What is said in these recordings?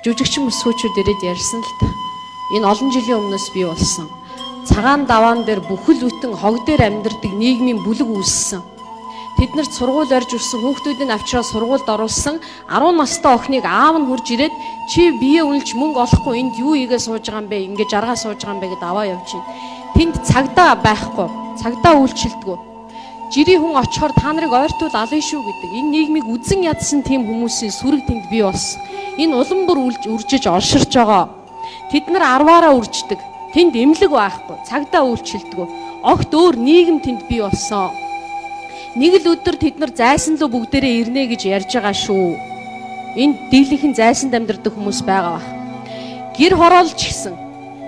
жүжигчин өсгөөчүүд ирээд ярьсан л та. Энэ олон жилийн өмнөөс бий болсон. Цагаан даваан дээр бүхэл бүтэн хог дээр амьдардаг нийгмийн бүлэг үүссэн. Тэднэрт сургууль орж ирсэн хүүхдүүдийн авчраа сургуульд оруулсан 10 настай охиныг аав нь хурж ирээд чи бие үнэлж мөнгө олохгүй энд юу ийгээ сууж байгаа юм бэ? Ингээ жаргаа сууж байгаа юм бэ гэд аваа явж байна. Тэнд цагдаа байхгүй. Цагдаа үйлчлэлтгүй. Жирийн хүн очихоор та нарыг ойртуул алын шүү гэдэг. Энэ нийгмийг үзен ядсан тийм хүмүүсийн сүрэг тэнд бий болсон. Энэ улам бүр үржиж олширч байгаа. Тэд нар 10-аараа үрждэг. Тэнд эмнэлэг байхгүй. Цагдаа үйлчлэлтгүй. Огт өөр нийгэм тэнд бий болсон. Нэг л өдөр тэд нар зайсан лөө бүгдээрээ ирнэ гэж ярьж байгаа шүү. Энд дийлэнхэн зайсанд амьдардаг хүмүүс байгаа ба. Гэр хороолч гисэн.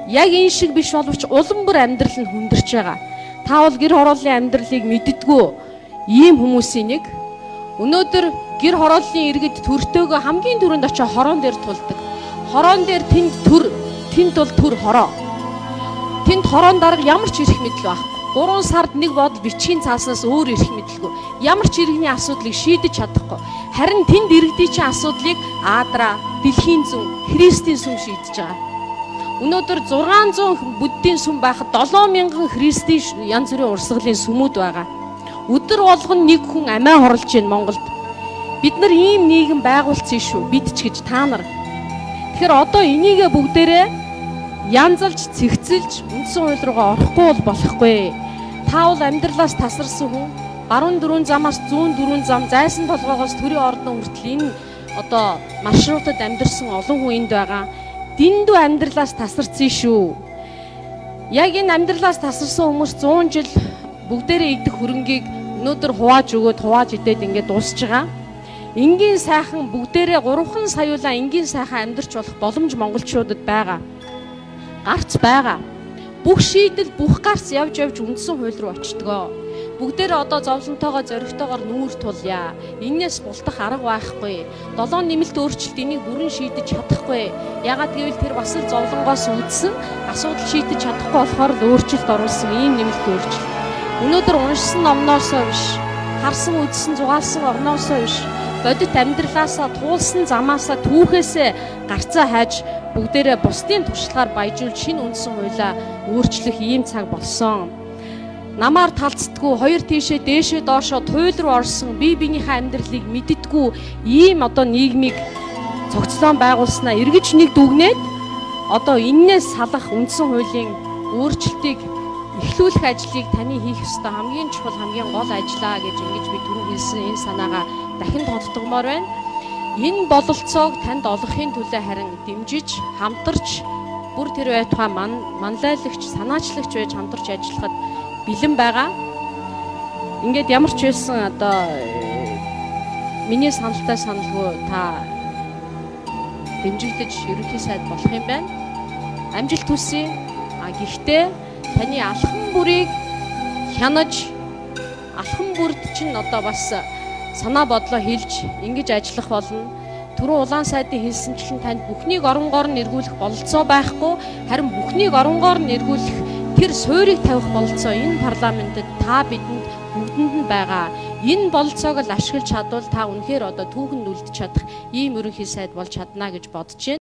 Яг энэ шиг биш боловч улам бүр амьдрал нь хүндэрч байгаа. Та бол гэр хорооллын амьдралыг мэддэггүй ийм хүмүүсийн нэг. Өнөөдөр гэр хорооллын иргэд төртөөгөө хамгийн түрүүнд очиж хороон дээр тулдаг. Хороон дээр тэнд бол төр хороо. Тэнд хороон дарга ямар ч ирэх мэдл байхгүй. 3 сард нэг бодол бичгийн цааснаас өөр ирэх мэдлгүй. Ямар ч иргэний асуудлыг шийдэж чадахгүй. Харин тэнд иргэдийн асуудлыг Аадра, Дэлхийн зүн, Христийн сүм шийдэж байгаа. Өнөөдөр 600 буддийн сүм байхад 7000 Христийн янз бүрийн урсгалын сүмүүд байгаа. Өдөр болгон нэг хүн амиа хорлож байна Монголд. Бид нар ийм нийгэм байгуулсан шүү. Бид ч гэж та нар. Тэгэхээр одоо энийгээ бүгдээрээ янзалж, цэгцэлж, үндсэн хууль руугаа орохгүй бол болохгүй. Та бол амьдралаас тасарсан хүн. Баруун дөрвөн замаас зүүн дөрвөн зам, зайсан толгоогоос төрийн ордон хүртэл энэ одоо маршрутад амьдарсан олон хүн энд байгаа. Дэндүү амьдралаас тасарсан шүү. Яг энэ амьдралаас тасарсан хүмүүс 100 жил бүгдээрээ идэх хөрөнгийг өнөөдөр хувааж өгөөд хувааж идээд ингээд дуусж байгаа. Энгийн сайхан бүгдээрээ 3 саяулаа энгийн сайхан амьдарч болох боломж монголчуудад байгаа. Гарц байгаа. Бүх шийдэл бүх гарц явж үндсэн хууль руу очтгоо. Бүгдээрээ одоо зовлонтойгоо зоригтойгоор нүүр тулъя. Иннээс бултах арга байхгүй. 7 нэмэлт өөрчлөлт энийг бүрэн шийдэж чадахгүй. Ягаад гэвэл тэр бас л зовлонгоос үүдсэн асуудал шийдэж чадахгүй болохоор л өөрчлөлт оруулсан ийм нэмэлт өөрчлөлт. Өнөөдөр уншсан номноосоо биш, харсан үзсэн зугаалсан орноосоо биш, бодит амьдралаасаа туулсан замаасаа түүхээсээ гарцаа хайж бүгдээрээ бусдын туршлагаар баяжуул шинэ үндсэн хуулиа өөрчлөх ийм цаг болсон. Намаар талцдаггүй, хоёр тийшээ дээшээ доошоо туйл руу орсон, бие биенийхээ амьдралыг мэддэггүй ийм одоо нийгмийг цогцлон байгуулснаа эргэж нэг дүгнээд одоо эннээс салах үндсэн хуулийн өөрчлөлтийг эхлүүлэх ажлыг таны хийх ёстой хамгийн чухал хамгийн гол ажлаа гэж ингэж би түрүү хэлсэн энэ санаагаа дахин тодтогмоор байна. Энэ бололцоог танд олгохын төлөө харин дэмжиж, хамтарч бүр тэр байтугай манлайлагч, санаачлагч байж хамтарч ажиллахад бэлэн байгаа. Ингээд ямар ч байсан одоо миний саналтай саналгүй та дэмжигдэж ерөнхий сайд болох юм байна. Амжилт хүсье. Гэхдээ таны алхам бүрийг хянаж алхам бүрд чинь одоо бас санаа бодлоо хэлж ингэж ажиллах болно. Түрүү улаан сайдын хэлсэнчлэн танд бүхнийг оронгоор нь эргүүлэх бололцоо байхгүй, харин бүхнийг оронгоор нь эргүүлэх тэр суурийг тавих бололцоо энэ парламентэд та бидэнд бүгдэнд нь байгаа. Энэ бололцоог л ашиглаж чадвал та үнэхээр одоо түүхэнд үлдэж чадах ийм ерөнхий сайд болж чадна гэж бодож байна.